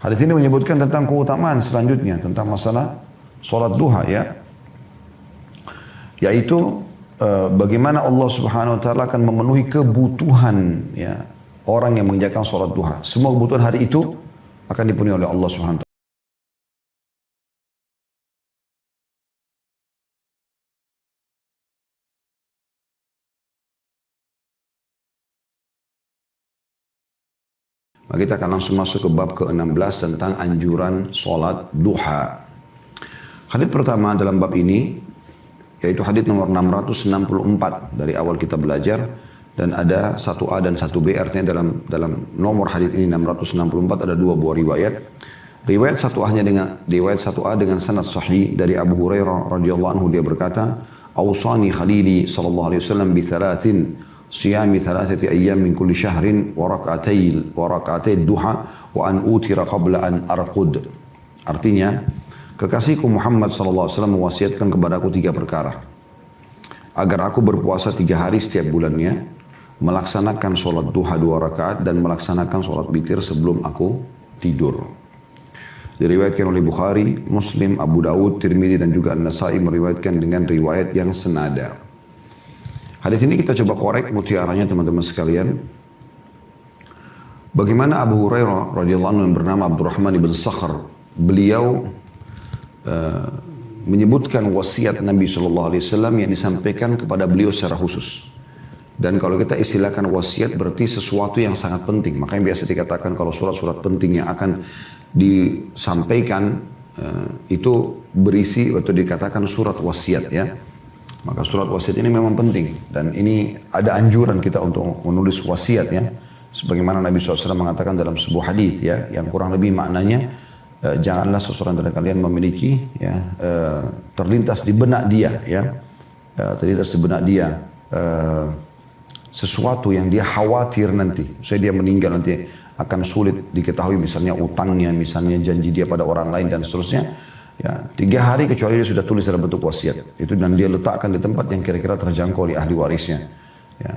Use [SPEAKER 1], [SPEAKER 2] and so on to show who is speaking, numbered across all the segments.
[SPEAKER 1] Hadis ini menyebutkan tentang keutamaan selanjutnya tentang masalah sholat duha ya, yaitu bagaimana Allah Subhanahu Wa Taala akan memenuhi kebutuhan ya orang yang mengerjakan sholat duha. Semua kebutuhan hari itu akan dipenuhi oleh Allah Subhanahu Wa Taala. Maka kita akan langsung masuk ke bab ke-16 tentang anjuran sholat duha. Hadits pertama dalam bab ini, yaitu hadits nomor 664 dari awal kita belajar. Dan ada 1A dan 1B, artinya dalam nomor hadits ini 664 ada dua buah riwayat. Riwayat 1A dengan sanad sahih dari Abu Hurairah radhiyallahu anhu, dia berkata, "Awsani khalili sallallahu alaihi wasallam bi thalathin siyami thalathati ayyam min kulli syahrin wa rak'atay duha wa an utira qabla an arqud." Artinya, kekasihku Muhammad sallallahu alaihi wasallam mewasiatkan kepadaku 3 perkara. Agar aku berpuasa 3 hari setiap bulannya, melaksanakan sholat duha 2 rakaat dan melaksanakan sholat witir sebelum aku tidur. Diriwayatkan oleh Bukhari, Muslim, Abu Dawud, Tirmidzi dan juga An-Nasai meriwayatkan dengan riwayat yang senada. Hadis ini kita coba korek mutiaranya teman-teman sekalian. Bagaimana Abu Hurairah radhiyallahu anhu yang bernama Abdurrahman ibn Sakhr, beliau menyebutkan wasiat Nabi SAW yang disampaikan kepada beliau secara khusus. Dan kalau kita istilahkan wasiat berarti sesuatu yang sangat penting. Makanya biasa dikatakan kalau surat-surat penting yang akan disampaikan itu berisi atau dikatakan surat wasiat ya. Maka surat wasiat ini memang penting. Dan ini ada anjuran kita untuk menulis wasiat ya. Sebagaimana Nabi SAW mengatakan dalam sebuah hadis ya, yang kurang lebih maknanya, janganlah seseorang dari kalian memiliki ya, terlintas di benak dia ya, terlintas di benak dia sesuatu yang dia khawatir nanti, saya dia meninggal nanti akan sulit diketahui, misalnya utangnya, misalnya janji dia pada orang lain dan seterusnya. Ya, 3 hari kecuali dia sudah tulis dalam bentuk wasiat itu, dan dia letakkan di tempat yang kira-kira terjangkau oleh ahli warisnya. Ya,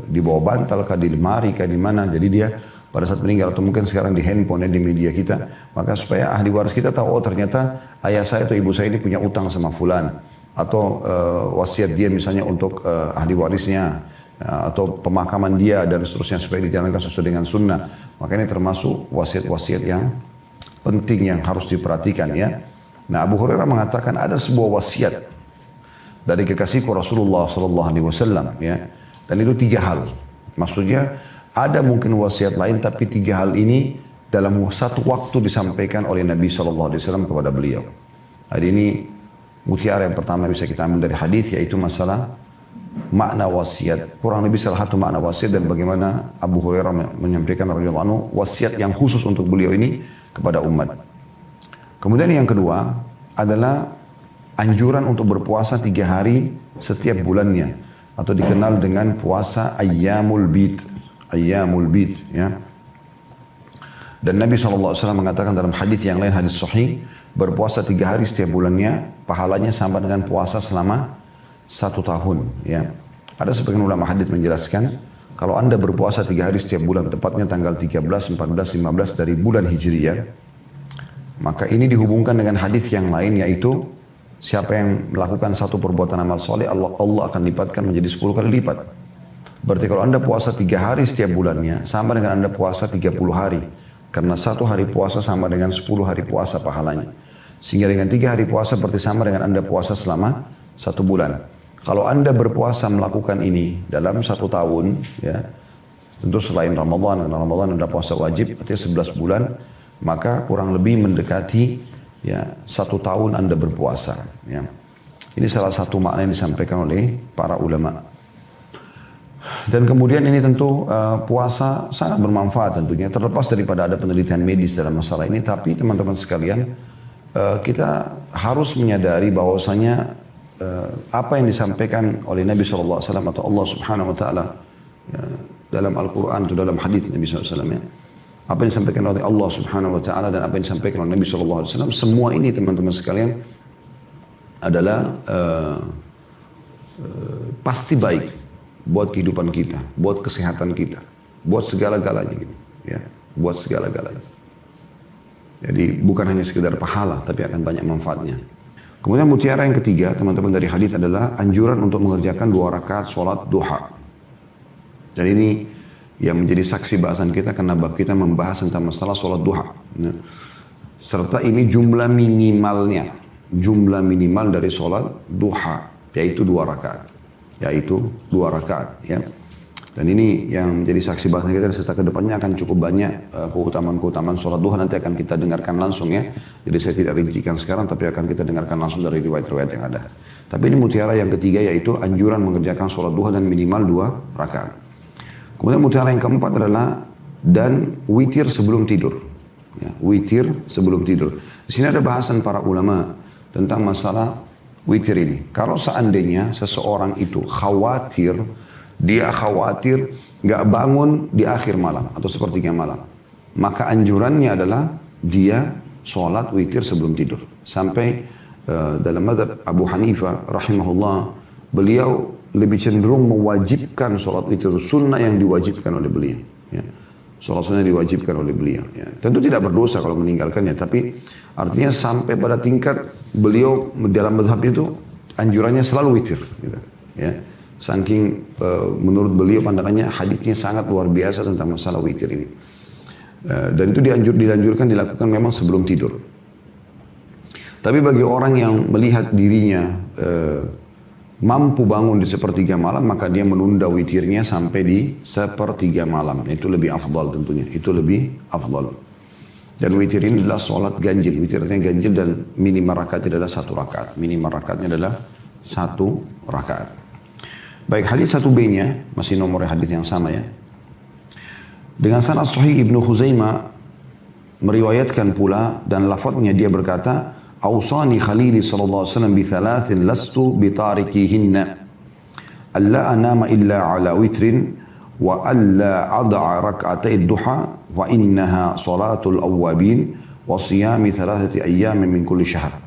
[SPEAKER 1] di bawah bantal kah, di lemari kah, di mana. Jadi dia pada saat meninggal, atau mungkin sekarang di handphone, di media kita, maka supaya ahli waris kita tahu, oh ternyata ayah saya atau ibu saya ini punya utang sama fulan, atau wasiat dia misalnya untuk ahli warisnya, atau pemakaman dia dan seterusnya, supaya dijalankan sesuai dengan sunnah. Maka ini termasuk wasiat-wasiat yang penting yang harus diperhatikan ya. Nah, Abu Hurairah mengatakan ada sebuah wasiat dari kekasihku Rasulullah SAW ya. Dan itu 3 hal. Maksudnya ada mungkin wasiat lain, tapi 3 hal ini dalam satu waktu disampaikan oleh Nabi SAW kepada beliau. Hari ini mutiara yang pertama bisa kita ambil dari hadis, yaitu masalah makna wasiat. Kurang lebih salah satu makna wasiat dan bagaimana Abu Hurairah menyampaikan radhiyallahu anhu wasiat yang khusus untuk beliau ini kepada umat. Kemudian yang kedua adalah anjuran untuk berpuasa 3 hari setiap bulannya, atau dikenal dengan puasa Ayyamul Bid. Ayyamul Bid ya. Dan Nabi SAW mengatakan dalam hadis yang lain, hadis sahih, berpuasa 3 hari setiap bulannya pahalanya sama dengan puasa selama 1 tahun ya. Ada sebagian ulama hadis menjelaskan, kalau anda berpuasa 3 hari setiap bulan, tepatnya tanggal 13, 14, 15 dari bulan Hijriyah, maka ini dihubungkan dengan hadis yang lain, yaitu siapa yang melakukan satu perbuatan amal soleh, Allah akan lipatkan menjadi 10 kali lipat. Berarti kalau anda puasa 3 hari setiap bulannya, sama dengan anda puasa 30 hari. Karena 1 hari puasa sama dengan 10 hari puasa pahalanya. Sehingga dengan 3 hari puasa berarti sama dengan anda puasa selama 1 bulan. Kalau anda berpuasa melakukan ini dalam 1 tahun, ya, tentu selain Ramadan, karena Ramadan adalah puasa wajib, artinya 11 bulan, maka kurang lebih mendekati ya 1 tahun anda berpuasa. Ya. Ini salah satu makna yang disampaikan oleh para ulama. Dan kemudian ini tentu puasa sangat bermanfaat tentunya, terlepas daripada ada penelitian medis dalam masalah ini, tapi teman-teman sekalian, kita harus menyadari bahwasanya apa yang disampaikan oleh Nabi SAW atau Allah Subhanahu Wa Taala ya, dalam Al-Quran atau dalam hadis Nabi SAW ya, apa yang disampaikan oleh Allah Subhanahu Wa Taala dan apa yang disampaikan oleh Nabi SAW, semua ini teman-teman sekalian adalah pasti baik buat kehidupan kita, buat kesehatan kita, buat segala-galanya gitu, ya, buat segala-galanya. Jadi bukan hanya sekedar pahala, tapi akan banyak manfaatnya. Kemudian mutiara yang ketiga, teman-teman, dari hadis adalah anjuran untuk mengerjakan 2 rakaat sholat duha. Dan ini yang menjadi saksi bahasan kita karena bab kita membahas tentang masalah sholat duha. Serta ini jumlah minimal dari sholat duha, yaitu 2 rakaat. Ya. Dan ini yang menjadi saksi bahasan kita, serta kedepannya akan cukup banyak keutamaan-keutamaan sholat duha, nanti akan kita dengarkan langsung ya. Jadi saya tidak rincikan sekarang, tapi akan kita dengarkan langsung dari riwayat-riwayat yang ada. Tapi ini mutiara yang ketiga, yaitu anjuran mengerjakan sholat duha dan minimal 2 rakaat. Kemudian mutiara yang keempat adalah dan witir sebelum tidur. Ya, witir sebelum tidur. Di sini ada bahasan para ulama tentang masalah witir ini. Kalau seandainya seseorang itu dia khawatir nggak bangun di akhir malam atau sepertiga malam, maka anjurannya adalah dia sholat witir sebelum tidur. Sampai dalam mazhab Abu Hanifah rahimahullah, beliau lebih cenderung mewajibkan sholat witir, sunnah yang diwajibkan oleh beliau. Ya. Sholat sunnah diwajibkan oleh beliau. Ya. Tentu tidak berdosa kalau meninggalkannya, tapi artinya sampai pada tingkat beliau dalam mazhab itu anjurannya selalu witir. Gitu. Ya. Saking menurut beliau pandangannya hadisnya sangat luar biasa tentang masalah witir ini. Dan itu dilanjurkan dilakukan memang sebelum tidur. Tapi bagi orang yang melihat dirinya mampu bangun di sepertiga malam, maka dia menunda witirnya sampai di sepertiga malam. Itu lebih afdal tentunya. Itu lebih afdal. Dan witir ini adalah sholat ganjil. Witirnya ganjil dan minimal rakaatnya adalah 1 rakaat. Minimal rakaatnya adalah 1 rakaat. Baik, hadis 1B-nya, masih nomor hadis yang sama ya. Dengan sanad sahih Ibnu Khuzaimah meriwayatkan pula dan lafadznya dia berkata, "Ausani Khalili sallallahu alaihi wasallam bi thalathin lastu bi tarikihinna. Alla anama illa ala witrin wa alla ad'a rak'atay duha wa innaha salatul awwabin wa siyami thalathati ayyamin min kulli syahr."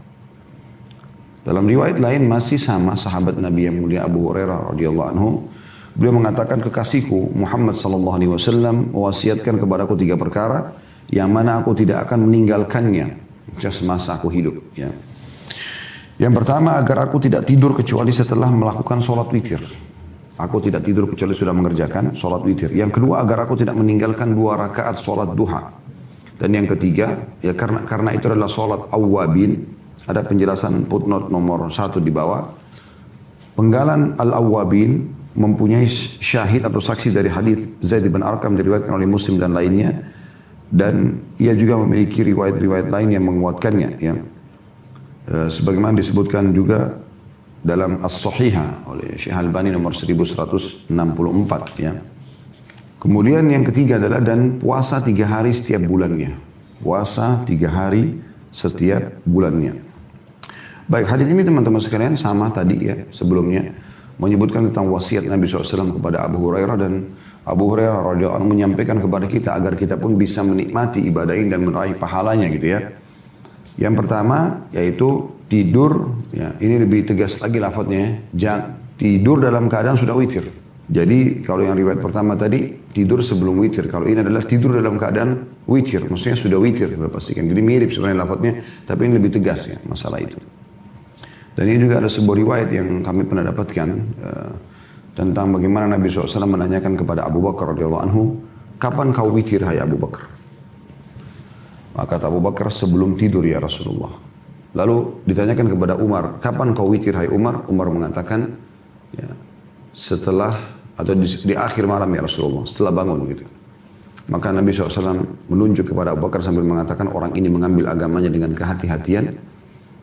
[SPEAKER 1] Dalam riwayat lain masih sama sahabat Nabi yang mulia Abu Hurairah radhiyallahu anhu, beliau mengatakan, "Kekasihku Muhammad sallallahu alaihi wasallam mewasiatkan kepadaku 3 perkara yang mana aku tidak akan meninggalkannya semasa aku hidup." Ya. Yang pertama, agar aku tidak tidur kecuali setelah melakukan sholat witir. Aku tidak tidur kecuali sudah mengerjakan sholat witir. Yang kedua, agar aku tidak meninggalkan 2 rakaat sholat duha. Dan yang ketiga, ya karena itu adalah sholat awwabin. Ada penjelasan footnote nomor 1 di bawah. Penggalan al-awwabin mempunyai syahid atau saksi dari hadis Zaid bin Arqam diriwayatkan oleh Muslim dan lainnya. Dan ia juga memiliki riwayat-riwayat lain yang menguatkannya. Ya. Sebagaimana disebutkan juga dalam As-Sahihah oleh Syekh Albani nomor 1164. Ya. Kemudian yang ketiga adalah dan puasa 3 hari setiap bulannya. Puasa 3 hari setiap bulannya. Baik, hadis ini teman-teman sekalian sama tadi ya sebelumnya menyebutkan tentang wasiat Nabi SAW kepada Abu Hurairah, dan Abu Hurairah radhiyallahu anhu menyampaikan kepada kita agar kita pun bisa menikmati ibadah ini dan meraih pahalanya gitu ya. Yang pertama yaitu tidur, ya ini lebih tegas lagi lafadznya, tidur dalam keadaan sudah witir. Jadi kalau yang riwayat pertama tadi tidur sebelum witir, kalau ini adalah tidur dalam keadaan witir, maksudnya sudah witir pastikan. Jadi mirip sebenarnya lafadznya, tapi ini lebih tegas ya masalah itu. Dan ini juga ada sebuah riwayat yang kami pernah dapatkan tentang bagaimana Nabi SAW menanyakan kepada Abu Bakar radhiyallahu anhu, "Kapan kau witir hai Abu Bakar?" Maka kata Abu Bakar, "Sebelum tidur ya Rasulullah." Lalu ditanyakan kepada Umar, "Kapan kau witir hai Umar?" Umar mengatakan, ya, setelah atau di akhir malam ya Rasulullah, setelah bangun gitu. Maka Nabi SAW menunjuk kepada Abu Bakar sambil mengatakan, "Orang ini mengambil agamanya dengan kehati-hatian."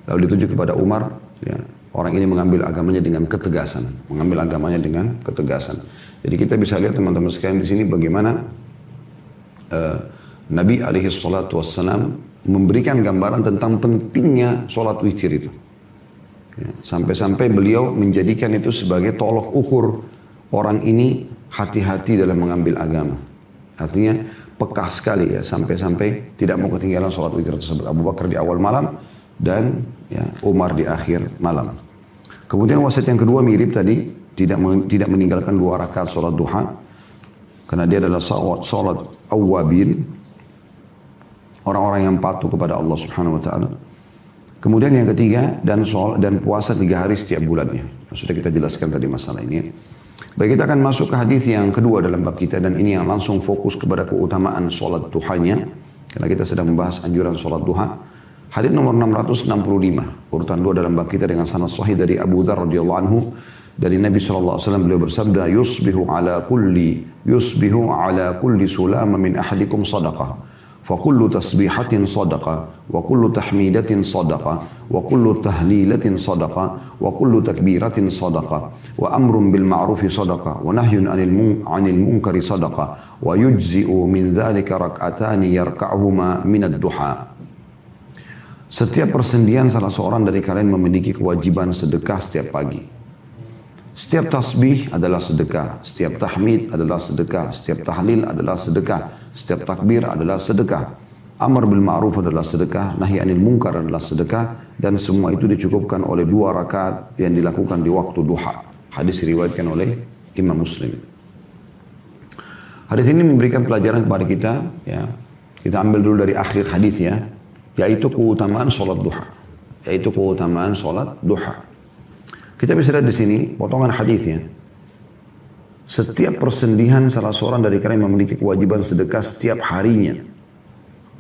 [SPEAKER 1] Lalu ditunjuk kepada Umar, ya, orang ini mengambil agamanya dengan ketegasan. Mengambil agamanya dengan ketegasan. Jadi kita bisa lihat teman-teman sekalian di sini bagaimana Nabi SAW memberikan gambaran tentang pentingnya sholat witir itu. Ya, sampai-sampai beliau menjadikan itu sebagai tolok ukur orang ini hati-hati dalam mengambil agama. Artinya peka sekali ya, sampai-sampai tidak mau ketinggalan sholat witir tersebut. Abu Bakar di awal malam dan ya, Umar di akhir malam. Kemudian wasiat yang kedua mirip tadi, tidak meninggalkan 2 rakaat sholat duha, karena dia adalah sholat awwabin. orang-orang yang patuh kepada Allah Subhanahu wa taala. Kemudian yang ketiga, dan puasa 3 hari setiap bulannya. Sudah kita jelaskan tadi masalah ini. Baik, kita akan masuk ke hadis yang kedua dalam bab kita, dan ini yang langsung fokus kepada keutamaan sholat duhanya, karena kita sedang membahas anjuran sholat duha. Hadis nomor 665, urutan 2 dalam bab kita dengan sanad sahih dari Abu Dzar radhiyallahu anhu, dari Nabi SAW beliau bersabda, yusbihu ala kulli sulama min ahadikum sadaqah. فكل تصبيحة صدقة وكل تحميدة صدقة وكل تهليلة صدقة وكل تكبيرة صدقة وأمر بالمعروف صدقة ونهي عن المنكر صدقة ويجزئ من ذلك ركعتان يركعهما من الضحى. Setiap persendian salah seorang dari kalian memiliki kewajiban sedekah setiap pagi. Setiap tasbih adalah sedekah, setiap tahmid adalah sedekah, setiap tahlil adalah sedekah, setiap takbir adalah sedekah. Amar bil ma'ruf adalah sedekah, nahi anil munkar adalah sedekah, dan semua itu dicukupkan oleh 2 rakaat yang dilakukan di waktu duha. Hadis diriwayatkan oleh Imam Muslim. Hadis ini memberikan pelajaran kepada kita, ya. Kita ambil dulu dari akhir hadis, ya, yaitu keutamaan sholat duha. Kita bisa lihat di sini potongan hadisnya. Setiap persendihan salah seorang dari kalian memiliki kewajiban sedekah setiap harinya.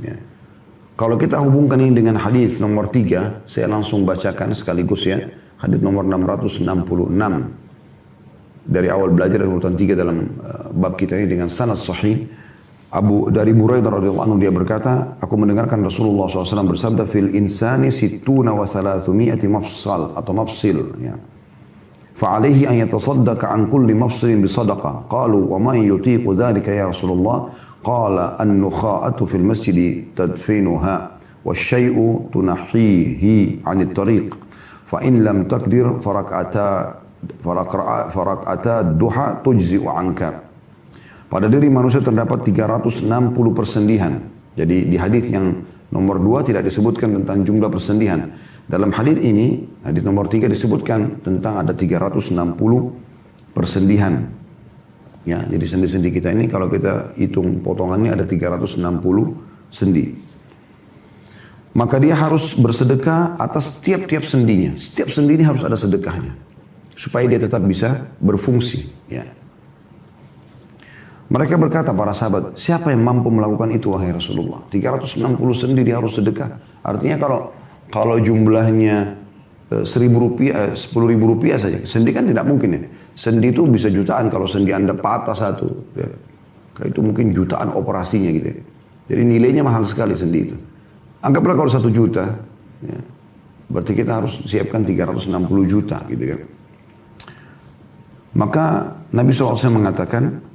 [SPEAKER 1] Ya. Kalau kita hubungkan ini dengan hadis nomor 3, saya langsung bacakan sekaligus, ya. Hadis nomor 666 dari awal belajar dari urutan 3 dalam bab kita ini dengan sanad sahih. Dari Buraidah radhiyallahu anhu, dia berkata, aku mendengarkan Rasulullah SAW bersabda, fil insani sittuna wa thalathumiyati mafsal atau mafsil, ya. فعليه أن يتصدق عن كل مفصل بصدقة. قالوا ومن يطيق ذلك يا رسول الله؟ قال النخاءة في المسجد تدفنها والشيء تنحيه عن الطريق فإن لم تقدر فركعتا الضحى تجزئ عنك. Pada diri manusia terdapat 360 persendihan. Jadi di hadis yang nomor 2 tidak disebutkan tentang jumlah persendihan. Dalam hadis ini, hadis nomor 3 disebutkan tentang ada 360 persendihan. Ya, jadi sendi-sendi kita ini kalau kita hitung potongannya ada 360 sendi. Maka dia harus bersedekah atas tiap-tiap sendinya. Setiap sendi ini harus ada sedekahnya, supaya dia tetap bisa berfungsi. Ya. Mereka berkata, para sahabat, siapa yang mampu melakukan itu wahai Rasulullah? 360 sendi dia harus sedekah. Artinya kalau jumlahnya 1.000 rupiah, 10.000 rupiah saja, sendi kan tidak mungkin, ya. Sendi itu bisa jutaan kalau sendi Anda patah satu, ya. Itu mungkin jutaan operasinya gitu, ya. Jadi nilainya mahal sekali sendi itu. Anggaplah kalau 1 juta, ya, berarti kita harus siapkan 360 juta gitu kan. Maka Nabi SAW mengatakan,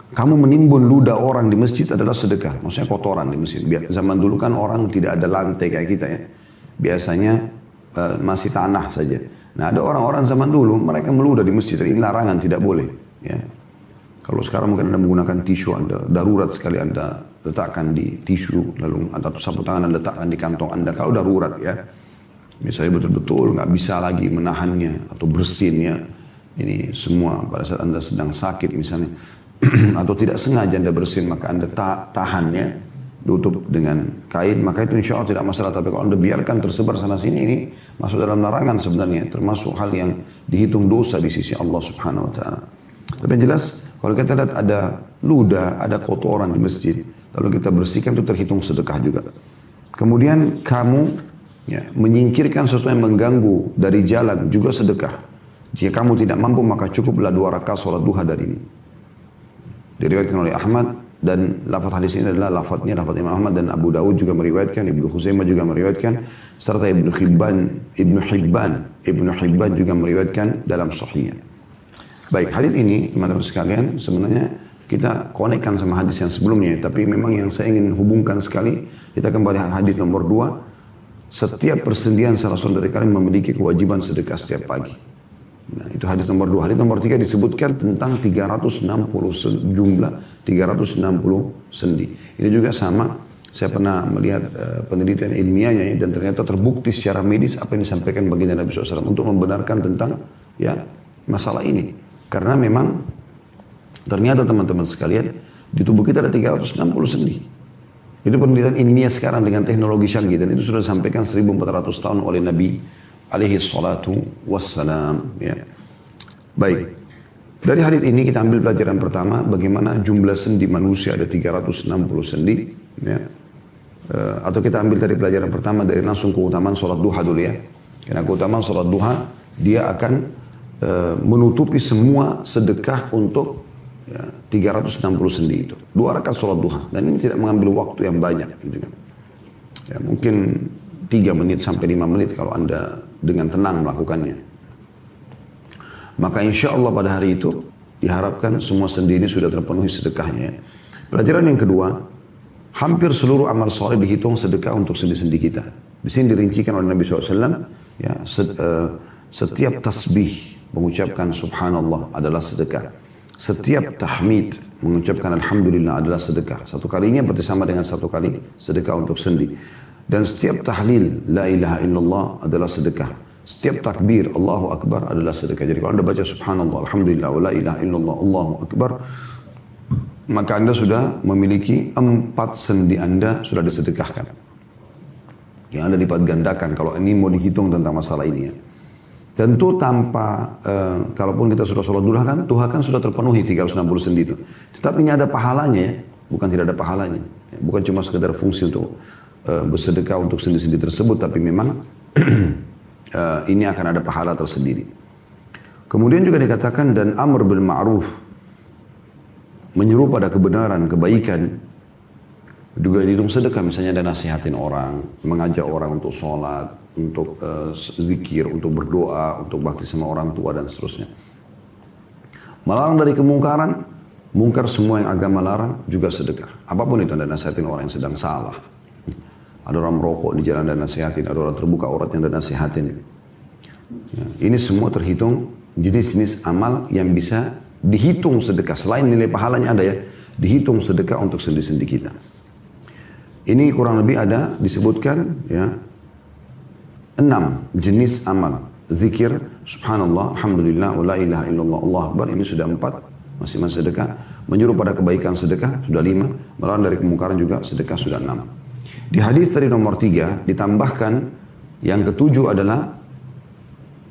[SPEAKER 1] kamu menimbun ludah orang di masjid adalah sedekah. Maksudnya kotoran di masjid. Zaman dulu kan orang tidak ada lantai kayak kita, ya. Biasanya masih tanah saja. Nah, ada orang-orang zaman dulu mereka meludah di masjid. Ini larangan, tidak boleh. Ya. Kalau sekarang mungkin Anda menggunakan tisu, Anda darurat sekali Anda letakkan di tisu, lalu atau sapu tangan Anda letakkan di kantong Anda. Kalau darurat, ya. Misalnya betul-betul nggak bisa lagi menahannya atau bersinnya. Ini semua pada saat Anda sedang sakit misalnya. Atau tidak sengaja Anda bersin, maka Anda tahannya, tutup dengan kain, maka itu insya Allah tidak masalah. Tapi kalau Anda biarkan tersebar sana sini, ini masuk dalam larangan sebenarnya, termasuk hal yang dihitung dosa di sisi Allah Subhanahu wa taala. Tapi yang jelas kalau kita lihat ada ludah, ada kotoran di masjid, lalu kita bersihkan, itu terhitung sedekah juga. Kemudian kamu, ya, menyingkirkan sesuatu yang mengganggu dari jalan juga sedekah. Jika kamu tidak mampu, maka cukuplah 2 rakaat sholat duha dari ini. Diriwayatkan oleh Ahmad, dan lafaz hadis ini adalah lafaz Imam Ahmad, dan Abu Dawud juga meriwayatkan, Ibnu Khuzaimah juga meriwayatkan, serta Ibnu Hibban juga meriwayatkan dalam sahihnya. Baik, hadis ini teman-teman sekalian sebenarnya kita konekkan sama hadis yang sebelumnya, tapi memang yang saya ingin hubungkan sekali, kita kembali hadis nomor 2. Setiap persendian salah seorang dari kalian memiliki kewajiban sedekah setiap pagi. Nah, itu hadis nomor 2. Hadis nomor 3 disebutkan tentang 360 sendi. Ini juga sama. Saya pernah melihat penelitian ilmiahnya, dan ternyata terbukti secara medis apa yang disampaikan baginda Nabi SAW untuk membenarkan tentang, ya, masalah ini. Karena memang ternyata teman-teman sekalian, di tubuh kita ada 360 sendi. Itu penelitian ilmiah sekarang dengan teknologi canggih dan itu sudah disampaikan 1400 tahun oleh Nabi alaihi salatu wassalam. Ya. Baik. Dari hadits ini kita ambil pelajaran pertama bagaimana jumlah sendi manusia ada 360 sendi. Ya. Atau kita ambil dari pelajaran pertama dari langsung keutamaan sholat duha dulu ya. Karena keutamaan sholat duha dia akan menutupi semua sedekah untuk ya, 360 sendi itu. 2 rakaat sholat duha dan ini tidak mengambil waktu yang banyak. Gitu kan. Ya, mungkin 3 menit sampai 5 menit kalau anda dengan tenang melakukannya. Maka insya Allah pada hari itu diharapkan semua sendi ini sudah terpenuhi sedekahnya. Pelajaran yang kedua, hampir seluruh amal soleh dihitung sedekah untuk sendi-sendi kita. Di sini dirincikan oleh Nabi SAW, ya, setiap tasbih mengucapkan subhanallah adalah sedekah. Setiap tahmid mengucapkan alhamdulillah adalah sedekah. Satu kalinya berarti sama dengan satu kali sedekah untuk sendi. Dan setiap tahlil la ilaha illallah adalah sedekah. Setiap takbir Allahu Akbar adalah sedekah. Jadi kalau anda baca subhanallah, alhamdulillah, wa la ilaha illallah, Allahu Akbar, maka anda sudah memiliki 4 sendi anda sudah disedekahkan. Yang anda lipat gandakan kalau ini mau dihitung tentang masalah ini ya. Tentu tanpa, kalaupun kita sudah sholat duha kan sudah terpenuhi 360 sendi itu. Tetapi ini ada pahalanya ya, bukan tidak ada pahalanya. Bukan cuma sekedar fungsi untuk bersedekah untuk sendi-sendi tersebut, tapi memang ini akan ada pahala tersendiri. Kemudian juga dikatakan dan amr bil ma'ruf, menyeru pada kebenaran, kebaikan, juga dihitung sedekah. Misalnya ada nasihatin orang, mengajak orang untuk sholat, untuk zikir, untuk berdoa, untuk bakti sama orang tua dan seterusnya. Melarang dari kemungkaran, mungkar semua yang agama larang juga sedekah. Apapun itu, ada nasihatin orang yang sedang salah. Ada orang merokok di jalan dan nasihatin, ada orang terbuka auratnya dan nasihatin. Ya, ini semua terhitung jenis-jenis amal yang bisa dihitung sedekah. Selain nilai pahalanya ada ya, dihitung sedekah untuk sendi-sendi kita. Ini kurang lebih ada disebutkan ya 6 jenis amal. Zikir, subhanallah, alhamdulillah, wa la ilaha illallah, Allah akbar, ini sudah 4. Masing-masing sedekah. Menyuruh pada kebaikan sedekah, sudah 5. Melarang dari kemungkaran juga sedekah sudah 6. Di hadis tadi nomor 3 ditambahkan yang ketujuh adalah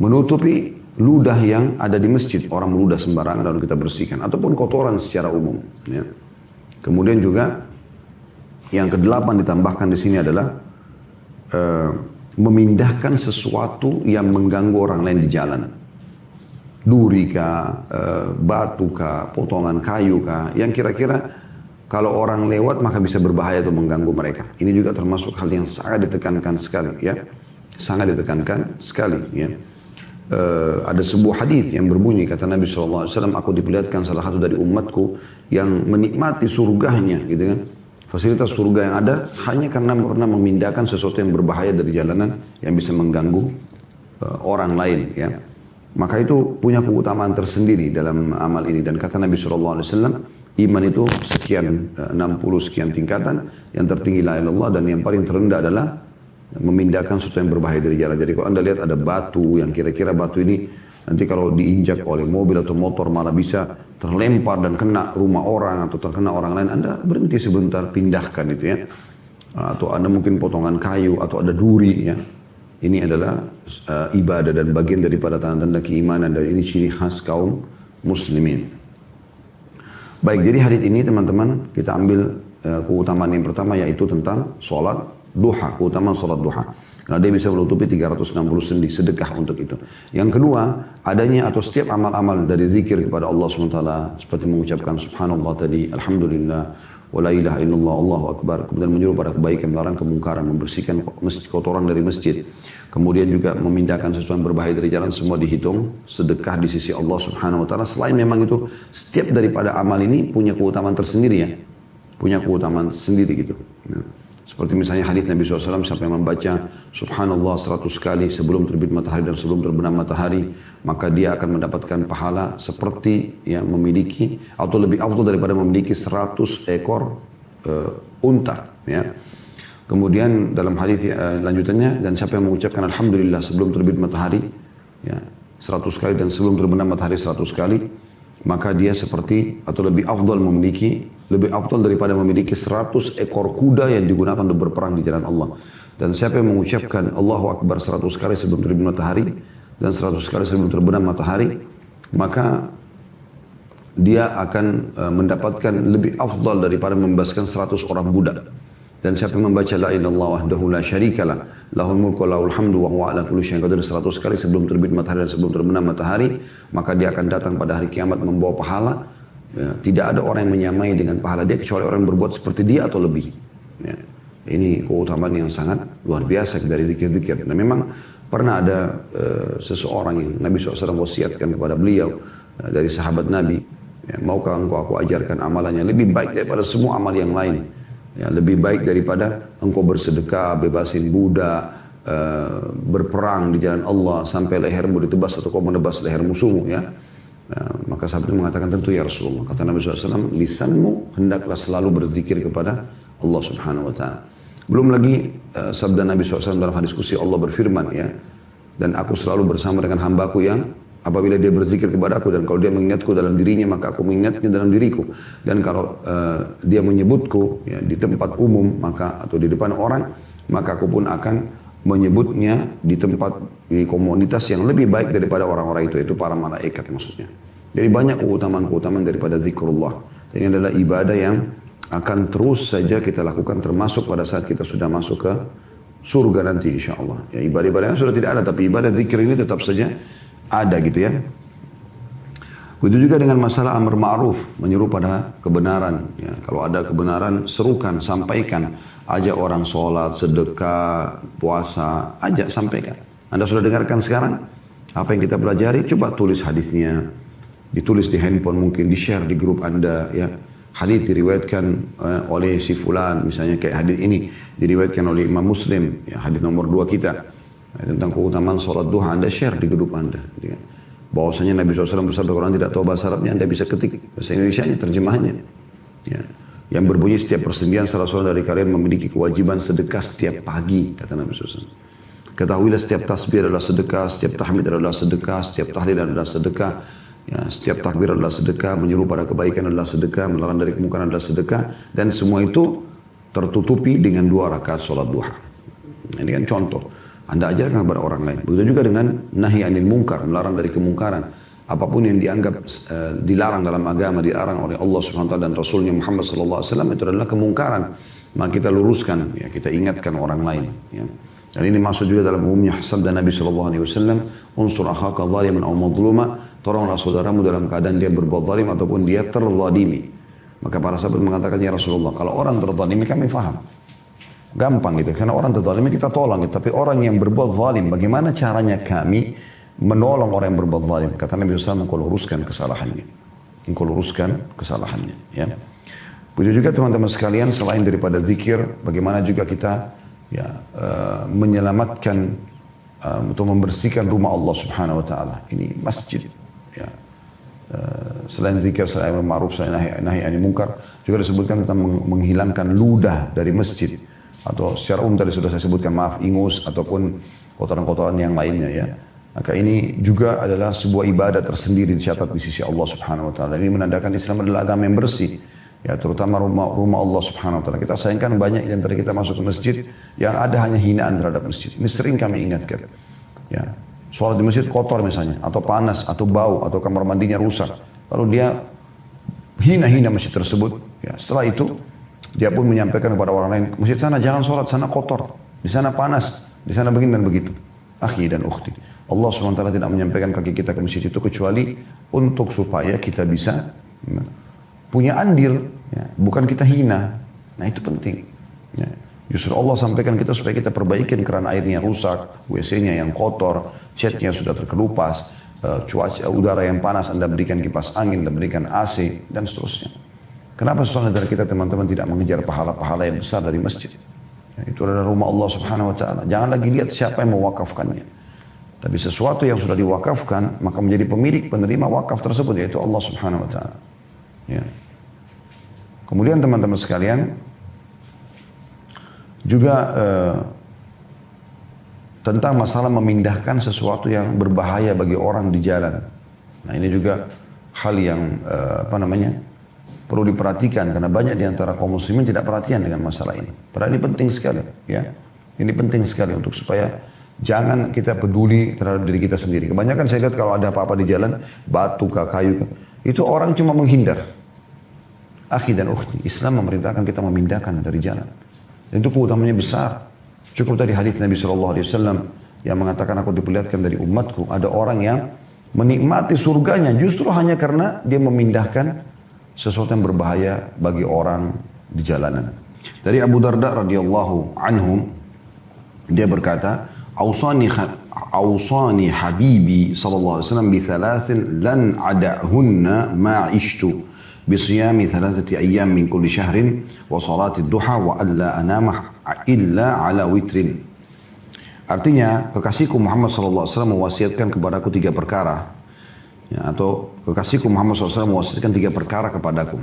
[SPEAKER 1] menutupi ludah yang ada di masjid. Orang meludah sembarangan lalu kita bersihkan. Ataupun kotoran secara umum. Ya. Kemudian juga yang ke-8 ditambahkan di sini adalah memindahkan sesuatu yang mengganggu orang lain di jalan. Duri kah, batu kah, potongan kayu kah, yang kira-kira kalau orang lewat maka bisa berbahaya atau mengganggu mereka. Ini juga termasuk hal yang sangat ditekankan sekali, ya, sangat ditekankan sekali. Ya. Ada sebuah hadis yang berbunyi kata Nabi SAW, aku diperlihatkan salah satu dari umatku yang menikmati surganya, gitu kan? Fasilitas surga yang ada hanya karena pernah memindahkan sesuatu yang berbahaya dari jalanan yang bisa mengganggu orang lain. Ya. Maka itu punya keutamaan tersendiri dalam amal ini. Dan kata Nabi SAW, iman itu sekian 60 sekian tingkatan, yang tertinggi la ilaha illallah dan yang paling terendah adalah memindahkan sesuatu yang berbahaya dari jalan. Jadi kalau anda lihat ada batu yang kira-kira batu ini nanti kalau diinjak oleh mobil atau motor malah bisa terlempar dan kena rumah orang atau terkena orang lain, anda berhenti sebentar, pindahkan itu ya. Atau anda mungkin potongan kayu atau ada duri ya. Ini adalah ibadah dan bagian daripada tanda-tanda keimanan dan ini ciri khas kaum muslimin. Baik, jadi hadits ini teman-teman kita ambil keutamaan yang pertama yaitu tentang sholat duha, keutamaan sholat duha. Karena dia bisa menutupi 360 sendi sedekah untuk itu. Yang kedua, adanya atau setiap amal-amal dari zikir kepada Allah SWT seperti mengucapkan subhanallah tadi, alhamdulillah, wa la ilaha illallah, Allahu akbar, kemudian menyuruh pada kebaikan, melarang kemungkaran, membersihkan kotoran dari masjid. Kemudian juga memindahkan sesuatu yang berbahaya dari jalan, semua dihitung sedekah di sisi Allah Subhanahu wa taala. Selain memang itu setiap daripada amal ini punya keutamaan tersendiri ya. Punya keutamaan sendiri gitu. Ya. Seperti misalnya hadits Nabi SAW sampai membaca subhanallah 100 kali sebelum terbit matahari dan sebelum terbenam matahari, maka dia akan mendapatkan pahala seperti yang memiliki atau lebih afdal daripada memiliki 100 ekor unta ya. Kemudian dalam hadis lanjutannya, dan siapa yang mengucapkan alhamdulillah sebelum terbit matahari ya 100 kali dan sebelum terbenam matahari 100 kali, maka dia seperti atau lebih afdal memiliki lebih afdal daripada memiliki 100 ekor kuda yang digunakan untuk berperang di jalan Allah. Dan siapa yang mengucapkan Allahu Akbar 100 kali sebelum terbit matahari dan 100 kali sebelum terbenam matahari, maka dia akan mendapatkan lebih afdal daripada membebaskan 100 orang budak. Dan siapa yang membaca la ilaha illallah wahdahu la syarikalah lahul mulku wa lahul hamdu wa huwa ala kulli syai'in qadir 100 kali sebelum terbit matahari dan sebelum terbenam matahari, maka dia akan datang pada hari kiamat membawa pahala. Ya, tidak ada orang yang menyamai dengan pahala dia kecuali orang yang berbuat seperti dia atau lebih. Ya. Ini keutamaan yang sangat luar biasa dari zikir-zikir. Dan memang pernah ada seseorang yang Nabi SAW wasiatkan kepada beliau dari sahabat Nabi, ya, maukah engkau aku ajarkan amalannya lebih baik daripada semua amal yang lain. Ya, lebih baik daripada engkau bersedekah, bebasin budak, berperang di jalan Allah sampai lehermu ditebas atau kau menebas leher musuhmu. Ya. Maka sahabat itu mengatakan tentu ya Rasulullah. Kata Nabi SAW, lisanmu hendaklah selalu berzikir kepada Allah Subhanahu Wa Taala. Belum lagi sabda Nabi SAW dalam hadis qudsi Allah berfirman, ya, dan aku selalu bersama dengan hambaku yang apabila dia berzikir kepada aku dan kalau dia mengingatku dalam dirinya maka aku mengingatnya dalam diriku, dan kalau dia menyebutku ya, di tempat umum maka atau di depan orang maka aku pun akan menyebutnya di tempat di komunitas yang lebih baik daripada orang-orang itu para malaikat maksudnya. Jadi banyak keutamaan-keutamaan daripada zikrullah. Ini adalah ibadah yang akan terus saja kita lakukan termasuk pada saat kita sudah masuk ke surga nanti insya Allah. Ya, ibadah-ibadah yang sudah tidak ada tapi ibadah zikir ini tetap saja ada gitu ya. Begitu juga dengan masalah amar ma'ruf, menyeru pada kebenaran. Ya, kalau ada kebenaran serukan, sampaikan. Ajak orang sholat, sedekah, puasa, ajak sampaikan. Anda sudah dengarkan sekarang apa yang kita pelajari? Coba tulis hadisnya, ditulis di handphone mungkin, di-share di grup Anda. Ya. Hadis diriwayatkan oleh si fulan, misalnya kayak hadis ini diriwayatkan oleh Imam Muslim, ya, hadis nomor 2 kita. Tentang keutamaan sholat duha, Anda share di grup Anda. Gitu kan. Bahwasanya Nabi SAW bersabda, kalau Anda tidak tahu bahasa Arabnya, Anda bisa ketik bahasa Indonesianya, terjemahannya. Ya. Yang berbunyi setiap persendian salah seorang dari kalian memiliki kewajiban sedekah setiap pagi, kata Nabi SAW. Ketahuilah setiap tasbih adalah sedekah, setiap tahmid adalah sedekah, setiap tahlil adalah sedekah, ya, setiap takbir adalah sedekah, menyuruh pada kebaikan adalah sedekah, melarang dari kemungkaran adalah sedekah, dan semua itu tertutupi dengan 2 rakaat sholat duha. Ini kan contoh. Anda ajarkan kepada orang lain. Begitu juga dengan nahi anil munkar, melarang dari kemungkaran. Apapun yang dianggap dilarang dalam agama, dilarang oleh Allah Subhanahu wa taala dan Rasulnya Muhammad sallallahu alaihi wasallam, itu adalah kemungkaran. Maka kita luruskan, ya, kita ingatkan orang lain, ya. Dan ini masuk juga dalam umumnya sabda Nabi sallallahu alaihi wasallam, "Unsur akhaka zaliman aw madluma", tolonglah saudaramu dalam keadaan dia berbuat zalim ataupun dia terzalimi. Maka para sahabat mengatakan, ya Rasulullah, kalau orang terzalimi kami faham. Gampang gitu, karena orang terzalimi kita tolong, tapi orang yang berbuat zalim, bagaimana caranya kami menolong orang yang berbuat zalim? Kata Nabi SAW, engkau luruskan kesalahannya. Engkau luruskan kesalahannya. Ya. Begitu juga teman-teman sekalian, selain daripada zikir, bagaimana juga kita ya, menyelamatkan untuk membersihkan rumah Allah Subhanahu Wa Taala. Ini masjid. Ya. Selain zikir, selain ma'ruf, selain nahi anil munkar, juga disebutkan tentang menghilangkan ludah dari masjid. Atau secara umum tadi sudah saya sebutkan, maaf, ingus ataupun kotoran-kotoran yang lainnya ya. Maka ini juga adalah sebuah ibadah tersendiri dicatat di sisi Allah Subhanahu Wa Taala. Ini menandakan Islam adalah agama yang bersih, ya, terutama rumah Allah Subhanahu Wa Taala. Kita sayangkan banyak di antara kita masuk ke masjid yang ada hanya hinaan terhadap masjid. Ini sering kami ingatkan. Ya, sholat di masjid kotor misalnya, atau panas, atau bau, atau kamar mandinya rusak. Lalu dia hina-hina masjid tersebut. Ya, setelah itu dia pun menyampaikan kepada orang lain, masjid sana jangan sholat, sana kotor, di sana panas, di sana begini dan begitu. Akhi dan ukhti, Allah SWT tidak menyampaikan kaki kita ke masjid itu kecuali untuk supaya kita bisa punya andil, ya, bukan kita hina. Nah itu penting. Ya. Justru Allah sampaikan kita supaya kita perbaikin keran airnya rusak, WC-nya yang kotor, catnya sudah terkelupas, cuaca udara yang panas Anda berikan kipas angin, Anda berikan AC dan seterusnya. Kenapa seorang dari kita teman-teman tidak mengejar pahala-pahala yang besar dari masjid? Ya, itu adalah rumah Allah Subhanahu Wa Taala. Jangan lagi lihat siapa yang mewakafkannya. Tapi sesuatu yang sudah diwakafkan, maka menjadi pemilik penerima wakaf tersebut, yaitu Allah Subhanahu Wa Taala. Ya. Kemudian teman-teman sekalian, juga tentang masalah memindahkan sesuatu yang berbahaya bagi orang di jalan. Nah ini juga hal yang perlu diperhatikan karena banyak di antara kaum muslimin tidak perhatian dengan masalah ini. Padahal ini penting sekali, ya. Ini penting sekali untuk supaya jangan kita peduli terhadap diri kita sendiri. Kebanyakan saya lihat kalau ada apa-apa di jalan, batu, kayu, itu orang cuma menghindar. Akhi dan ukhti, Islam memerintahkan kita memindahkan dari jalan. Dan itu keutamanya besar. Cukup tadi hadis Nabi SAW yang mengatakan aku diperlihatkan dari umatku. Ada orang yang menikmati surganya justru hanya karena dia memindahkan sesuatu yang berbahaya bagi orang di jalanan. Dari Abu Darda radhiyallahu anhu, dia berkata, "Awsani habibi sallallahu alaihi wasallam bi thalathin lan ada'hunna ma ishtu bi siyami thalathati ayyam min kulli shahrin wa salati ad-duha wa alla anama illa ala witrin." Artinya, kekasihku Muhammad sallallahu alaihi wasallam mewasiatkan kepadaku 3 perkara. Ya, atau kekasihku Muhammad sallallahu alaihi wasallam mewasiatkan 3 perkara kepadaku.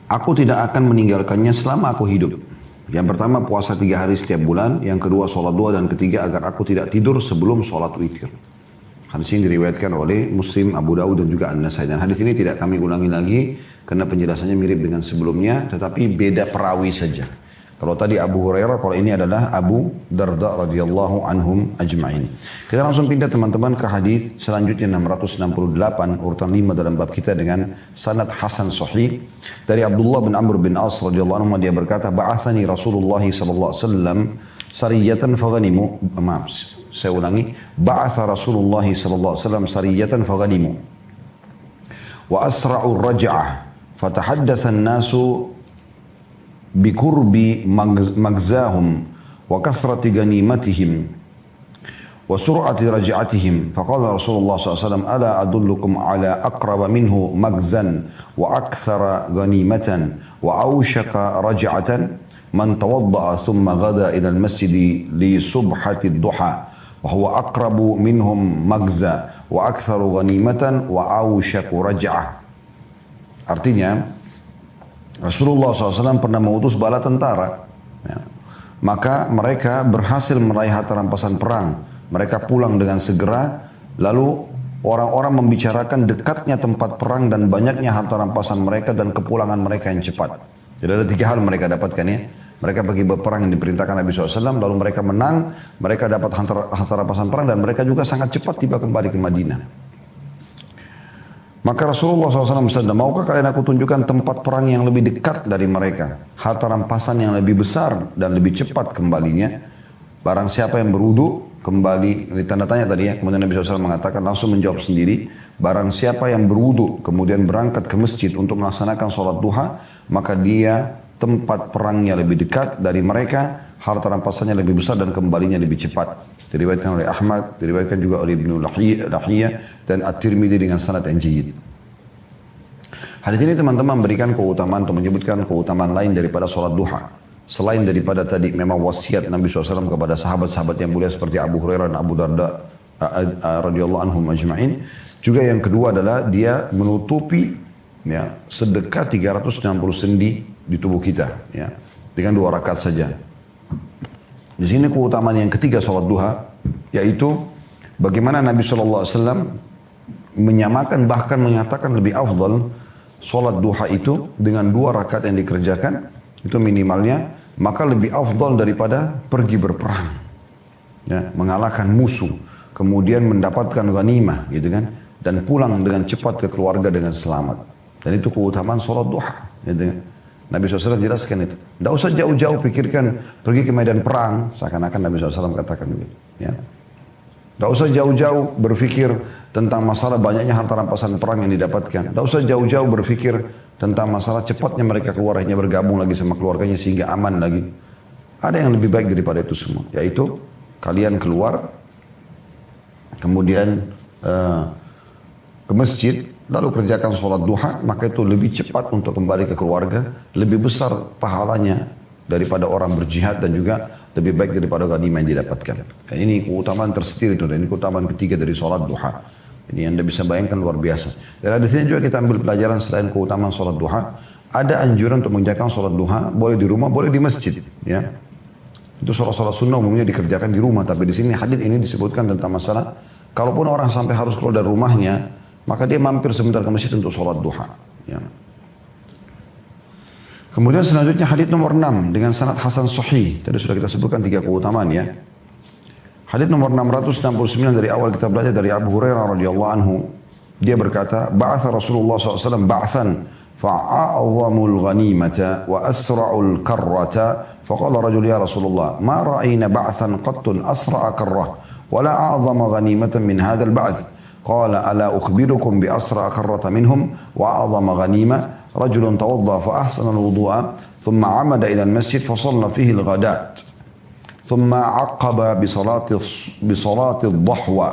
[SPEAKER 1] Aku tidak akan meninggalkannya selama aku hidup. Yang pertama puasa 3 hari setiap bulan, yang kedua sholat 2, dan ketiga agar aku tidak tidur sebelum sholat witir. Hadis ini diriwayatkan oleh Muslim, Abu Dawud dan juga An-Nasai. Dan hadis ini tidak kami ulangi lagi karena penjelasannya mirip dengan sebelumnya, tetapi beda perawi saja. Kalau tadi Abu Hurairah, kalau ini adalah Abu Darda radhiyallahu anhum ajma'in. Kita langsung pindah teman-teman ke hadis selanjutnya 668, urutan 5 dalam bab kita dengan sanad hasan sahih. Dari Abdullah bin Amr bin As radhiyallahu anhu, dia berkata, "Ba'athani Rasulullah sallallahu alaihi wasallam sariyatan faghanimu." Maaf, saya ulangi. "Ba'atha Rasulullah sallallahu alaihi wasallam sariyatan faghanimu. Wa asra'u ar-raj'ah. Fatahaddatha an-nasu bikurbi magzahum wa kathrati ganimatihim wa sur'ati raj'atihim. Faqala Rasulullah SAW, ala adullukum ala aqraba minhu magzan wa akthara ganimatan wa awshaka raj'atan man tawadda'a thumma ghada ila al-masjid li subhati ad-duha wa huwa aqrabu minhum magza wa aktharu ganimatan wa awshaku raj'ah." Artinya, Rasulullah SAW pernah mengutus bala tentara. Ya. Maka mereka berhasil meraih harta rampasan perang. Mereka pulang dengan segera. Lalu orang-orang membicarakan dekatnya tempat perang dan banyaknya harta rampasan mereka dan kepulangan mereka yang cepat. Jadi ada 3 hal mereka dapatkan ya. Mereka pergi berperang yang diperintahkan Nabi SAW. Lalu mereka menang. Mereka dapat harta rampasan perang dan mereka juga sangat cepat tiba kembali ke Madinah. Maka Rasulullah SAW bersabda, "Maukah kalian aku tunjukkan tempat perang yang lebih dekat dari mereka? Harta rampasan yang lebih besar dan lebih cepat kembalinya. Barang siapa yang berwudu kembali," ini tanda tanya tadi ya. Kemudian Nabi SAW mengatakan, langsung menjawab sendiri, "Barang siapa yang berwudu kemudian berangkat ke masjid untuk melaksanakan sholat duha, maka dia tempat perangnya lebih dekat dari mereka, harta rampasannya lebih besar dan kembalinya lebih cepat." Diriwayatkan oleh Ahmad, diriwayatkan juga oleh Ibnu Lahiyah dan At-Tirmidzi dengan sanad yang jayyid. Hadis ini teman-teman memberikan keutamaan atau menyebutkan keutamaan lain daripada sholat duha. Selain daripada tadi memang wasiat Nabi SAW kepada sahabat-sahabat yang mulia seperti Abu Hurairah dan Abu Darda radhiyallahu anhum ajma'in. Juga yang kedua adalah dia menutupi ya, sedekah 360 sendi di tubuh kita ya, dengan 2 rakaat saja. Di sini keutamaan yang ketiga sholat duha, yaitu bagaimana Nabi SAW menyamakan bahkan menyatakan lebih afdal sholat duha itu dengan 2 rakaat yang dikerjakan, itu minimalnya, maka lebih afdal daripada pergi berperang. Ya, mengalahkan musuh, kemudian mendapatkan ghanimah gitu kan, dan pulang dengan cepat ke keluarga dengan selamat. Dan itu keutamaan sholat duha. Gitu kan. Nabi SAW jelaskan itu. Tidak usah jauh-jauh pikirkan pergi ke medan perang. Seakan-akan Nabi SAW katakan begitu. Ya. Tidak usah jauh-jauh berpikir tentang masalah banyaknya harta rampasan perang yang didapatkan. Tidak usah jauh-jauh berpikir tentang masalah cepatnya mereka keluar, hanya bergabung lagi sama keluarganya sehingga aman lagi. Ada yang lebih baik daripada itu semua. Yaitu kalian keluar, kemudian ke masjid, lalu kerjakan sholat duha, maka itu lebih cepat untuk kembali ke keluarga, lebih besar pahalanya daripada orang berjihad dan juga lebih baik daripada ghanimah yang didapatkan. Dan ini keutamaan tersendiri itu, dan ini keutamaan ketiga dari sholat duha. Ini Anda bisa bayangkan luar biasa. Dan di sini juga kita ambil pelajaran selain keutamaan sholat duha, ada anjuran untuk mengerjakan sholat duha, boleh di rumah, boleh di masjid. Ya. Itu sholat-sholat sunnah umumnya dikerjakan di rumah, tapi di sini hadis ini disebutkan tentang masalah, kalaupun orang sampai harus keluar dari rumahnya, maka dia mampir sebentar ke masjid untuk sholat duha. Ya. Kemudian selanjutnya hadits nomor 6 dengan sanad hasan sahih. Tadi sudah kita sebutkan 3 keutamaan ya. Hadits nomor 669 dari awal kita belajar dari Abu Hurairah radhiyallahu anhu. Dia berkata, "Ba'atha Rasulullah SAW ba'than fa'a'adhamul ghanimata wa asra'ul karrata." Faqala rajul ya Rasulullah, "Ma ra'ayna ba'than qattun asra'a karrah wa la a'zama ghanimatan min hadzal ba'th." Qala, "Ala ukhbirukum bi asra'a karrata minhum wa a'zama ghanimah." رجل توضأ فأحسن الوضوء ثم عمد إلى المسجد فصلى فيه الغداة ثم عقب بصلاة الضحوة